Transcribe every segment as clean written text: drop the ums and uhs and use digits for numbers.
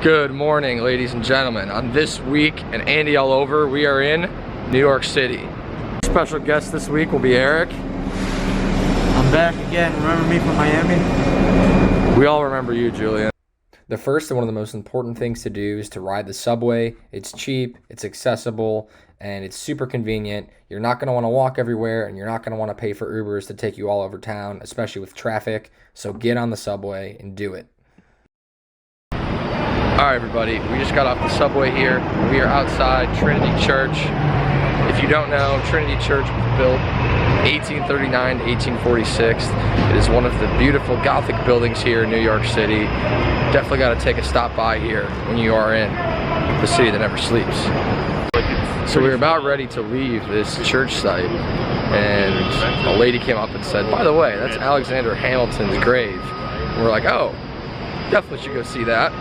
Good morning, ladies and gentlemen. On this week, and Andy all over, we are in New York City. Special guest this week will be Eric. I'm back again. Remember me from Miami? We all remember you, Julian. The first and one of the most important things to do is to ride the subway. It's cheap, it's accessible, and it's super convenient. You're not going to want to walk everywhere, and you're not going to want to pay for Ubers to take you all over town, especially with traffic. So get on the subway and do it. Alright everybody, we just got off the subway here. We are outside Trinity Church. If you don't know, Trinity Church was built 1839 to 1846. It is one of the beautiful Gothic buildings here in New York City. Definitely got to take a stop by here when you are in the city that never sleeps. So we were about ready to leave this church site, and a lady came up and said, by the way, that's Alexander Hamilton's grave. And we're like, oh, definitely should go see that.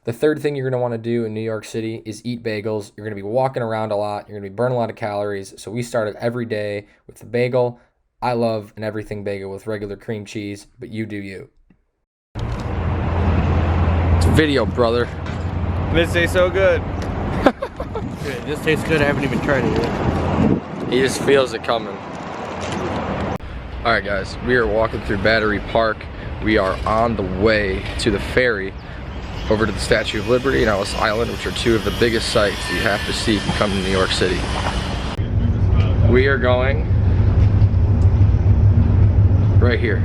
The third thing you're going to want to do in New York City is eat bagels. You're going to be walking around a lot. You're going to be burning a lot of calories. So we started every day with the bagel. I love an everything bagel with regular cream cheese, but you do you. It's video, brother. This tastes so good. This tastes good. I haven't even tried it yet. He just feels it coming. Alright guys, we are walking through Battery Park. We are on the way to the ferry over to the Statue of Liberty and Ellis Island, which are two of the biggest sights you have to see if you come to New York City. We are going right here.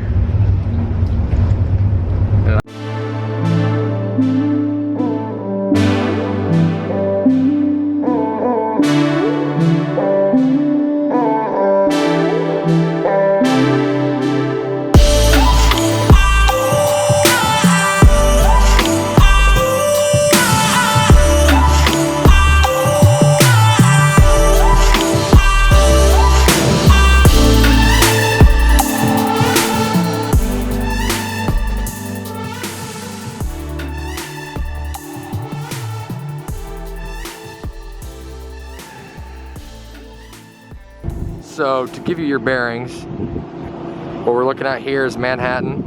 So to give you your bearings, what we're looking at here is Manhattan.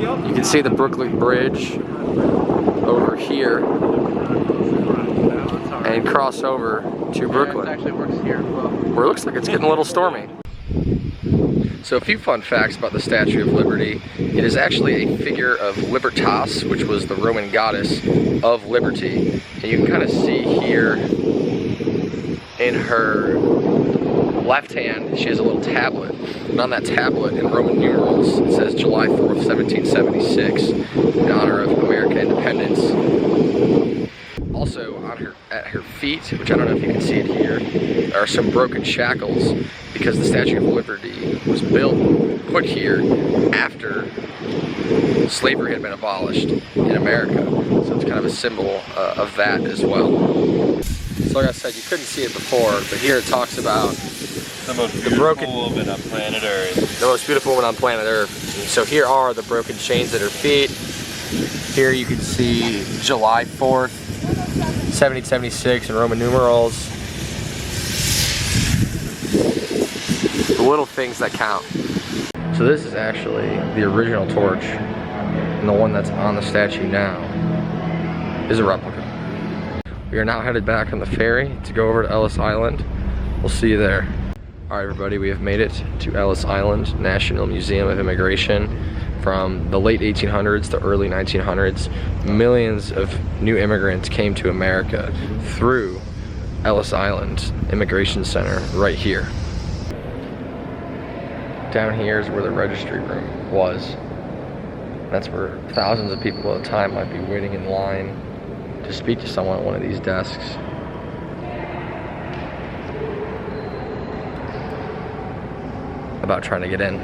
You can see the Brooklyn Bridge over here and cross over to Brooklyn, where it looks like it's getting a little stormy. So a few fun facts about the Statue of Liberty. It is actually a figure of Libertas, which was the Roman goddess of liberty. And you can kind of see here in her left hand, she has a little tablet, and on that tablet in Roman numerals it says July 4th, 1776 in honor of American independence. Also at her feet, which I don't know if you can see it here, there are some broken shackles because the Statue of Liberty was put here after slavery had been abolished in America. So it's kind of a symbol of that as well. So like I said, you couldn't see it before, but here it talks about the most beautiful woman on planet Earth. The most beautiful woman on planet Earth. And so here are the broken chains at her feet. Here you can see July 4th, 1776 in Roman numerals. The little things that count. So this is actually the original torch, and the one that's on the statue now is a replica. We are now headed back on the ferry to go over to Ellis Island. We'll see you there. Alright everybody, we have made it to Ellis Island, National Museum of Immigration. From the late 1800s to early 1900s, millions of new immigrants came to America through Ellis Island Immigration Center right here. Down here is where the registry room was. That's where thousands of people at a time might be waiting in line to speak to someone at one of these desks. About trying to get in.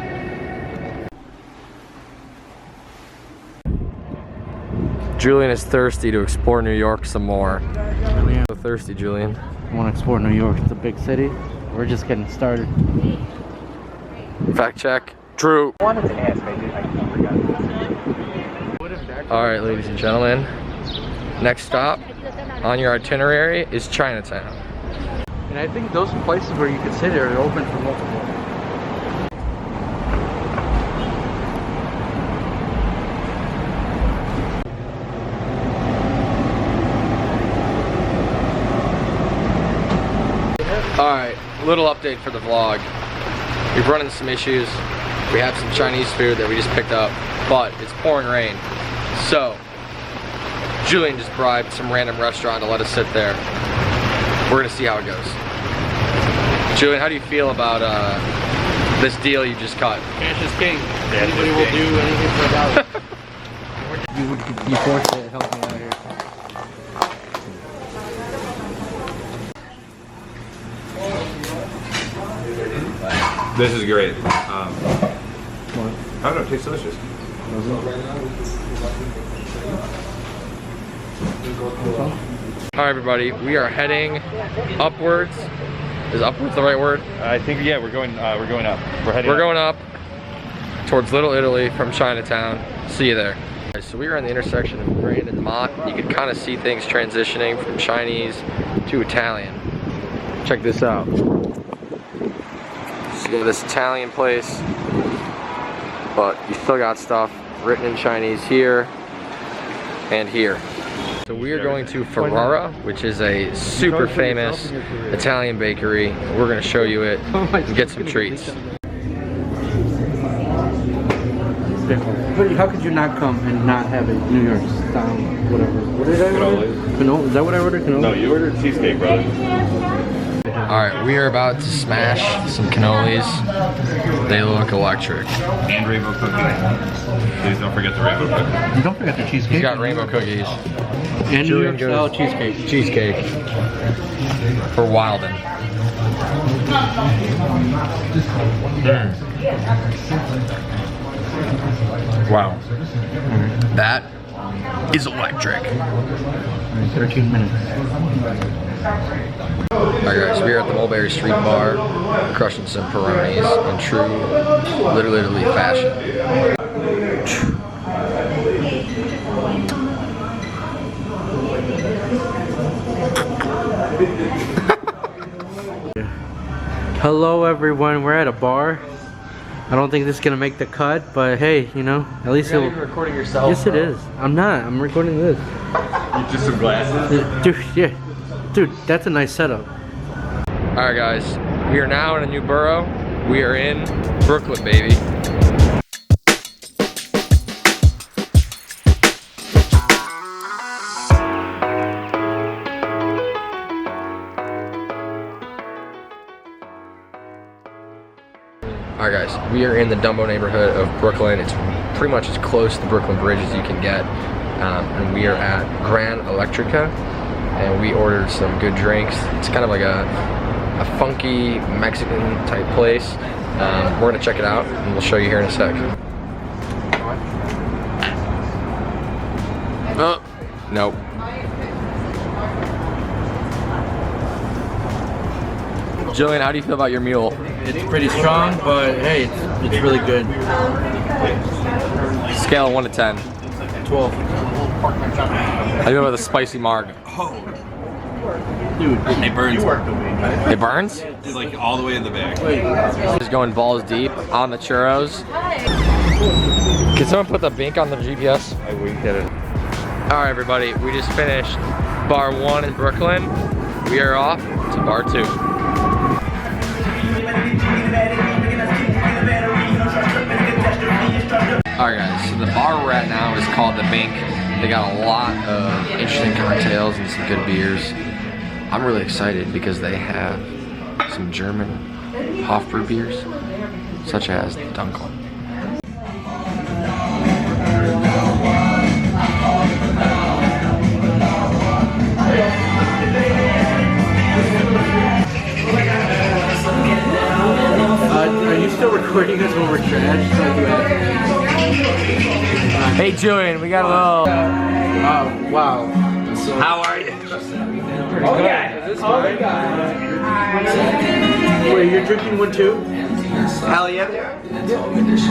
Julian is thirsty to explore New York some more. Julian. So thirsty, Julian. I want to explore New York. It's a big city. We're just getting started. Fact check. True. I wanted to ask, I forgot. Alright, ladies and gentlemen. Next stop on your itinerary is Chinatown. And I think those places where you can sit are open for multiple. Alright, little update for the vlog. We've run into some issues. We have some Chinese food that we just picked up, but it's pouring rain. So, Julian just bribed some random restaurant to let us sit there. We're gonna see how it goes. Julian, how do you feel about this deal you just cut? Cash is king. Anybody will do anything for a dollar. You forced it. Help me out here. This is great. I don't know, it tastes delicious. Alright everybody, we are heading upwards. Is upwards the right word? I think, yeah, we're going up. We're going up towards Little Italy from Chinatown. See you there. So we are on the intersection of Grand and Mott. You can kind of see things transitioning from Chinese to Italian. Check this out. So you got this Italian place, but you still got stuff written in Chinese here and here. So we are going to Ferrara, which is a super famous Italian bakery. We're going to show you it and get some treats. How could you not come and not have a New York style, whatever? What did I order? Cannoli. Is that what I ordered? Cannoli? No, you ordered cheesecake, brother. Alright, we are about to smash some cannolis. They look electric. And rainbow cookies. Please don't forget the rainbow cookies. And don't forget the cheesecake. He's got rainbow cookies. And New York style cheesecake. Cheesecake. For Wilden. Wow. That is electric. 13 minutes. Alright guys, we are at the Mulberry Street Bar, crushing some Peronis in true Little Italy fashion. Hello everyone, we're at a bar. I don't think this is gonna make the cut, but hey, you know, at least You're recording yourself. Yes, it is. I'm not. I'm recording this. Just some glasses? Dude, yeah. Dude, that's a nice setup. Alright guys, we are now in a new borough. We are in Brooklyn, baby. Alright guys, we are in the Dumbo neighborhood of Brooklyn. It's pretty much as close to the Brooklyn Bridge as you can get. And we are at Grand Electrica, and we ordered some good drinks. It's kind of like a funky Mexican type place. We're gonna check it out, and we'll show you here in a sec. Oh, nope. Jillian, how do you feel about your mule? It's pretty strong, but hey, it's really good. Scale of 1 to 10. 12. How do you feel about the spicy marg? Dude, It burns. It burns? It's like all the way in the back. Just going balls deep on the churros. Can someone put the bink on the GPS? I winked at it. Alright everybody, we just finished bar 1 in Brooklyn. We are off to bar 2. Alright guys, so the bar we're at now is called The Bink. They got a lot of interesting cocktails and some good beers. I'm really excited because they have some German Hofbräu beers, such as the Dunkel. are you still recording us when we're trash? Hey Julian, we got a little... Wow. How are you? Wait, you're drinking one too? Hell yeah.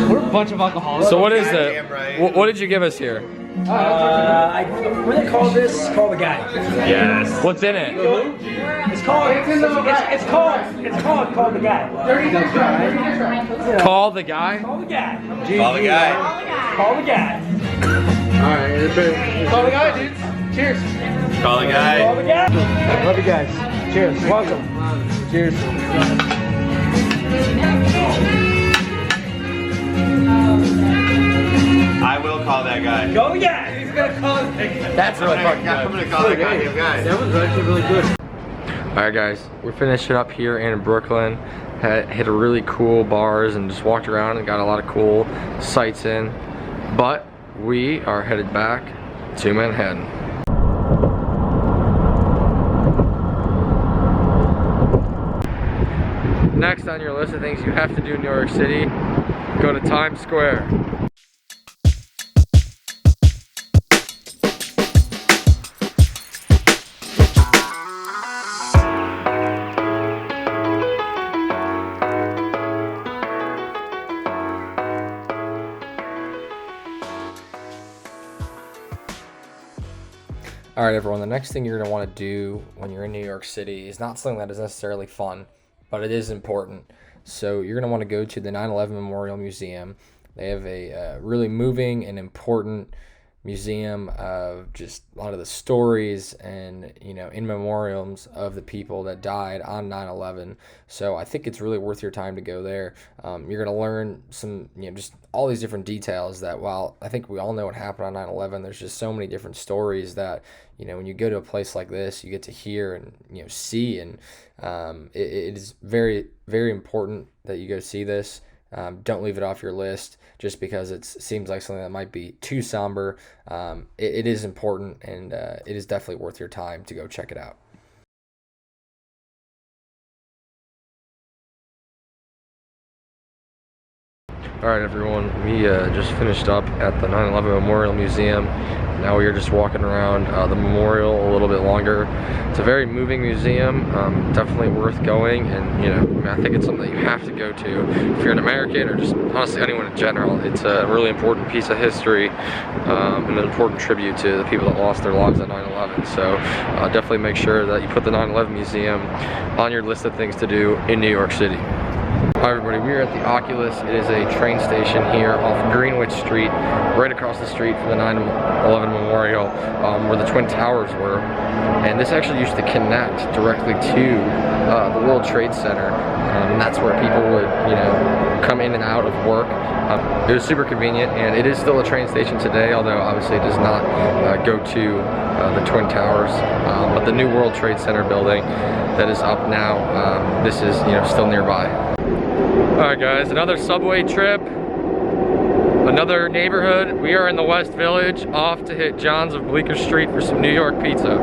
We're a bunch of alcoholics. So what is it? What did you give us here? What do they call this? Call the guy. Yes. What's in it? It's called Call the Guy. Call the guy? Call the guy. Call the guy. Call the guy. Alright, Call the guy, dude. Cheers. Call the guy. Call the guy. love you guys. Cheers. Welcome. Cheers. I will call that guy. Oh yeah, he's gonna call it. That's really fucking good. I'm gonna call that goddamn guy. That was actually really good. Alright guys, we're finishing up here in Brooklyn. Hit a really cool bars and just walked around and got a lot of cool sights in. But we are headed back to Manhattan. Next on your list of things you have to do in New York City, go to Times Square. All right, everyone, the next thing you're going to want to do when you're in New York City is not something that is necessarily fun, but it is important. So you're going to want to go to the 9/11 Memorial Museum. They have a really moving and important museum of just a lot of the stories and, you know, in memoriams of the people that died on 9/11. So I think it's really worth your time to go there. You're going to learn some, you know, just all these different details that, while I think we all know what happened on 9/11, there's just so many different stories that, you know, when you go to a place like this, you get to hear and, you know, see. And it is very, very important that you go see this. Don't leave it off your list just because it seems like something that might be too somber. It is important, and it is definitely worth your time to go check it out. Alright everyone, we just finished up at the 9/11 Memorial Museum. Now we are just walking around the memorial a little bit longer. It's a very moving museum, definitely worth going, and you know, I think it's something that you have to go to if you're an American, or just honestly anyone in general. It's a really important piece of history, and an important tribute to the people that lost their lives at 9/11. So definitely make sure that you put the 9/11 Museum on your list of things to do in New York City. Hi everybody, we are at the Oculus. It is a train station here off Greenwich Street, right across the street from the 9/11 Memorial, where the Twin Towers were. And this actually used to connect directly to the World Trade Center, and that's where people would, you know, come in and out of work. It was super convenient, and it is still a train station today, although obviously it does not go to the Twin Towers. But the new World Trade Center building that is up now, this is, you know, still nearby. Alright guys, another subway trip, another neighborhood. We are in the West Village, off to hit John's of Bleecker Street for some New York pizza.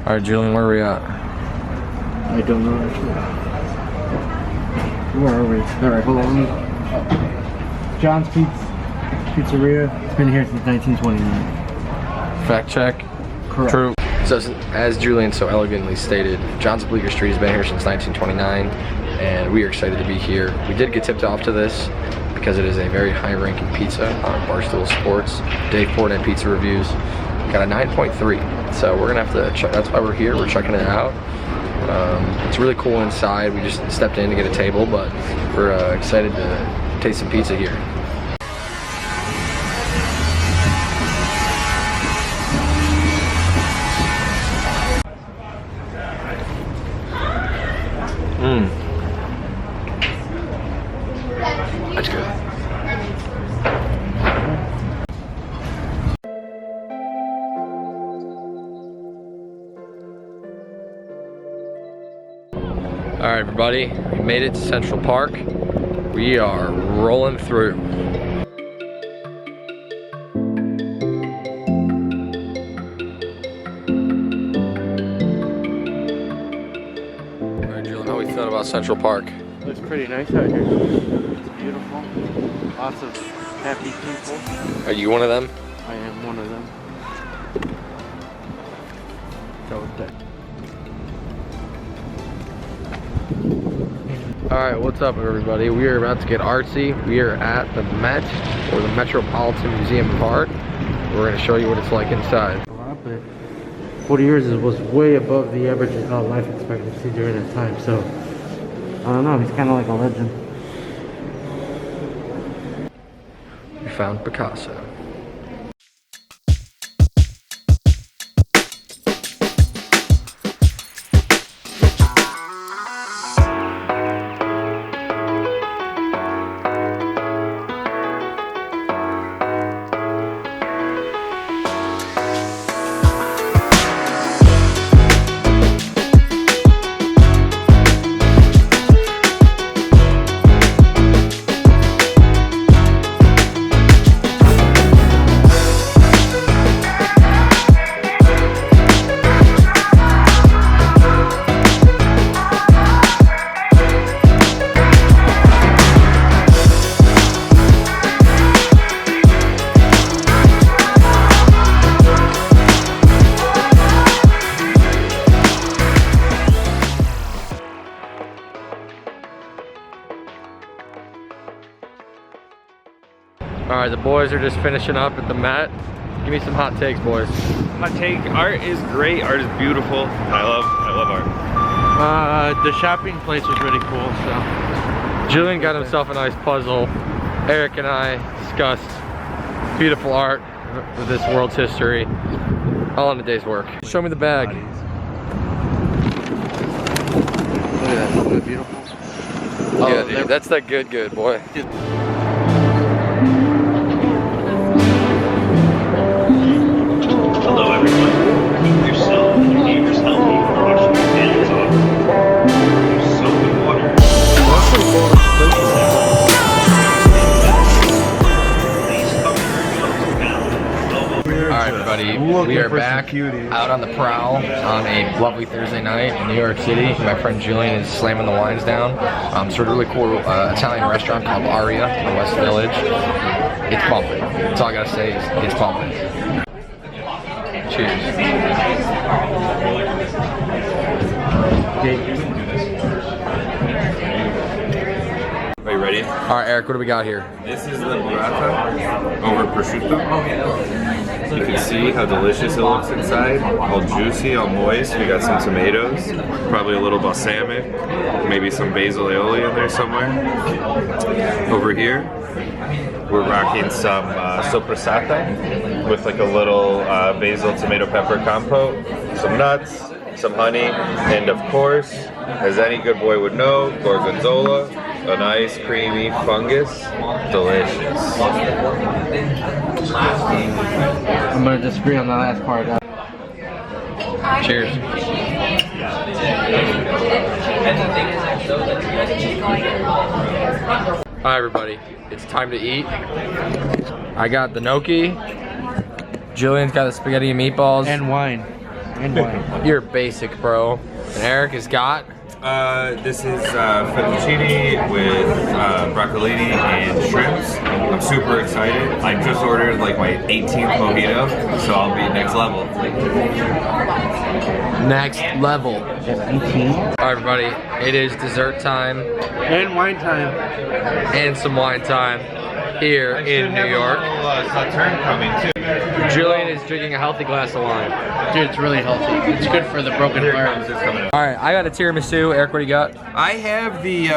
Alright Julian, where are we at? I don't know actually. Where are we? Alright, hold on. John's Pizzeria. It's been here since 1929. Fact check. Correct. True. So as Julian so elegantly stated, John's of Bleecker Street has been here since 1929, and we are excited to be here. We did get tipped off to this because it is a very high-ranking pizza on Barstool Sports. Dave Portnoy Pizza Reviews got a 9.3, so we're gonna have to check. That's why we're here. We're checking it out. It's really cool inside. We just stepped in to get a table, but we're excited to taste some pizza here. That's good. All right, everybody, we made it to Central Park. We are rolling through. All right, Julian, how we feeling about Central Park? Looks pretty nice out here. It's beautiful. Lots of happy people. Are you one of them? I am one of them. Go with that. Alright, what's up everybody? We are about to get artsy. We are at the Met, or the Metropolitan Museum of Art. We're going to show you what it's like inside. A lot, but 40 years was way above the average life expectancy during that time, so I don't know, he's kind of like a legend. We found Picasso. right, the boys are just finishing up at the Met. Give me some hot takes, boys. Hot take, art is great, art is beautiful. I love art. The shopping place was really cool, so. Julian got himself a nice puzzle. Eric and I discussed beautiful art of this world's history, all in a day's work. Show me the bag. Look at that, isn't it beautiful? Yeah, dude, that's that good boy. Hello everyone. Keep yourself and your neighbors healthy. Wash your hands off. Use soap and water. Please cover your nose now. Alright everybody, we are back out on the prowl on a lovely Thursday night in New York City. My friend Julian is slamming the wines down. So a really cool Italian restaurant called Aria in the West Village. It's bumping. That's all I gotta say is it's bumping. Cheers. Are you ready? Alright Eric, what do we got here? This is the burrata over prosciutto. You can see how delicious it looks inside. All juicy, all moist. We got some tomatoes, probably a little balsamic, maybe some basil aioli in there somewhere. Over here, we're rocking some soppressata with like a little basil tomato pepper compote, some nuts, some honey, and of course, as any good boy would know, gorgonzola, a nice creamy fungus, delicious. I'm gonna disagree on the last part. Cheers. Hi everybody, it's time to eat. I got the gnocchi. Julian's got the spaghetti and meatballs. And wine. And wine. You're basic, bro. And Eric has got. This is fettuccine with broccolini and shrimps. I'm super excited. I just ordered like my 18th mojito, so I'll be next level. Next level. Just 18. Alright everybody, it is dessert time And wine time. and some wine time here in New York. Sauterne coming too. Julian is drinking a healthy glass of wine. Dude, it's really healthy. It's good for the broken heart. Alright, I got a tiramisu. Eric, what do you got? I have the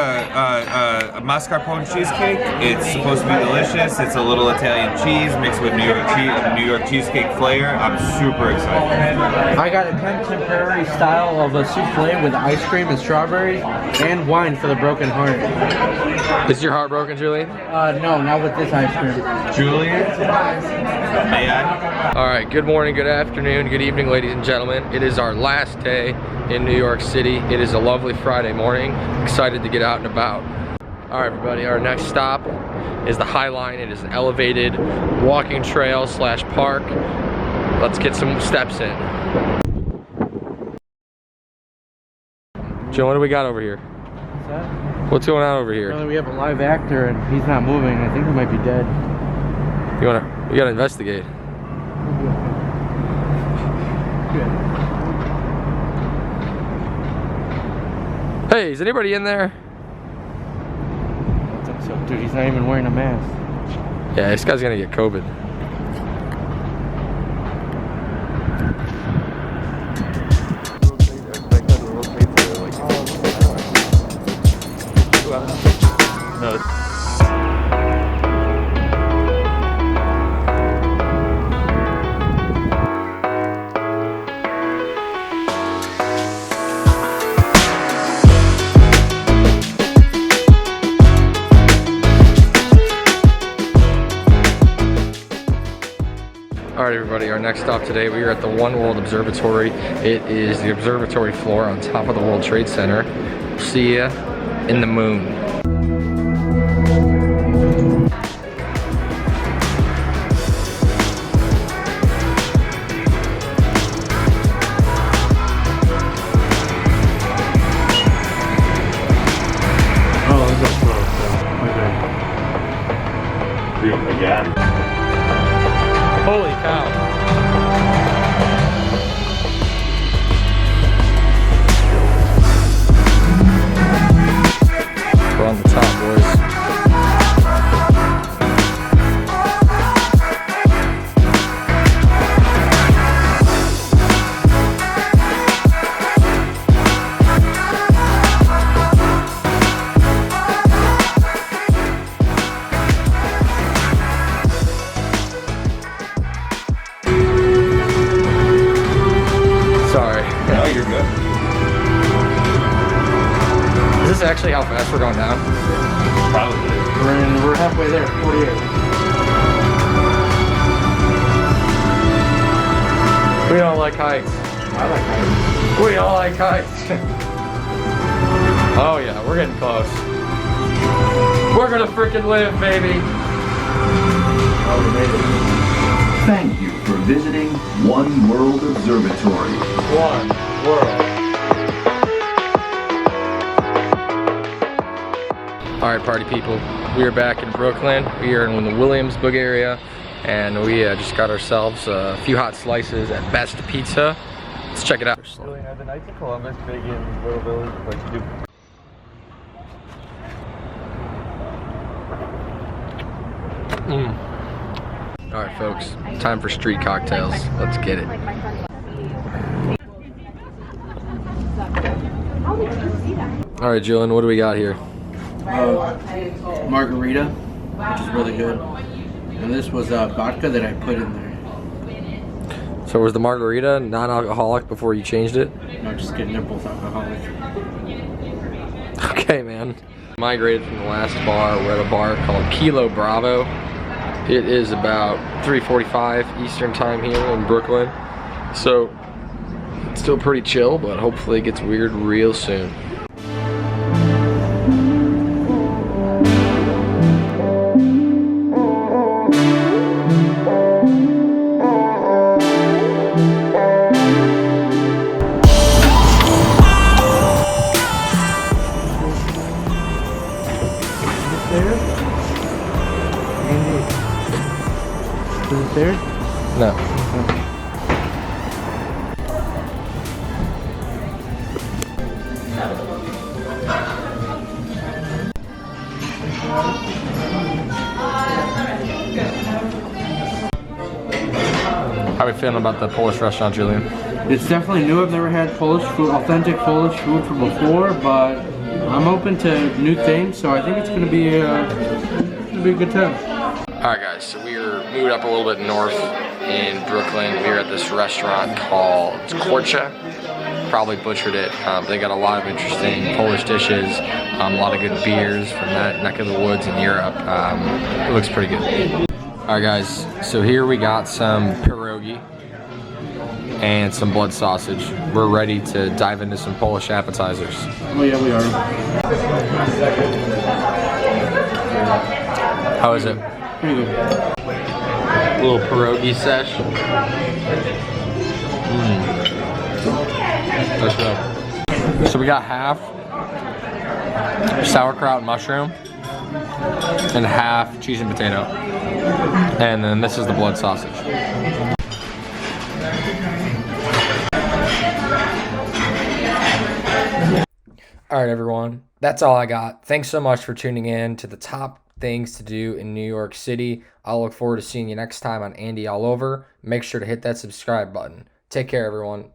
mascarpone cheesecake. It's supposed to be delicious. It's a little Italian cheese mixed with New York cheesecake flair. I'm super excited. I got a contemporary style of a souffle with ice cream and strawberries and wine for the broken heart. Is your heart broken, Julian? No, not with this ice cream. Julian, may I? Alright, good morning, good afternoon, good evening, ladies and gentlemen. It is our last day in New York City. It is a lovely Friday morning. Excited to get out and about. Alright everybody, our next stop is the Highline. It is an elevated walking trail / park. Let's get some steps in. Joe, what do we got over here? What's that? What's going on over here? Apparently we have a live actor and he's not moving. I think he might be dead. We gotta investigate. Hey, is anybody in there? I don't think so. Dude, he's not even wearing a mask. Yeah, this guy's gonna get COVID. Alright everybody, our next stop today, we are at the World Observatory. It is the observatory floor on top of the World Trade Center. See ya in the moon. Again. Holy cow. We're on the top, boys. good. Is this actually how fast we're going down? Probably. We're halfway there, 48. We don't like heights. I like heights. We don't like heights. Oh yeah, we're getting close. We're gonna freaking live, baby. Oh, we made it. Thank you for visiting One World Observatory. One world. All right, party people. We are back in Brooklyn. We are in the Williamsburg area, and we just got ourselves a few hot slices at Best Pizza. Let's check it out. Are the Knights of Columbus big in Little Village? Like, do All right, folks. Time for street cocktails. Let's get it. All right, Julian, what do we got here? Margarita, which is really good. And this was vodka that I put in there. So was the margarita non-alcoholic before you changed it? No, just kidding, they're both alcoholic. Okay, man. Migrated from the last bar. We're at a bar called Kilo Bravo. It is about 3:45 Eastern time here in Brooklyn. So it's still pretty chill, but hopefully it gets weird real soon. Is it there? No. How are we feeling about the Polish restaurant, Julian? It's definitely new. I've never had Polish food, authentic Polish food from before, but I'm open to new things, so I think it's gonna be a good time. Alright guys, so we are moved up a little bit north in Brooklyn. We are at this restaurant called Korcha. Probably butchered it. They got a lot of interesting Polish dishes, a lot of good beers from that neck of the woods in Europe. It looks pretty good. Alright guys, so here we got some pierogi and some blood sausage. We're ready to dive into some Polish appetizers. Oh yeah, we are. How is it? Pretty good. A little pierogi sesh. That's good. So we got half sauerkraut and mushroom and half cheese and potato. And then this is the blood sausage. All right, everyone. That's all I got. Thanks so much for tuning in to the top things to do in New York City. I'll look forward to seeing you next time on Andy All Over. Make sure to hit that subscribe button. Take care, everyone.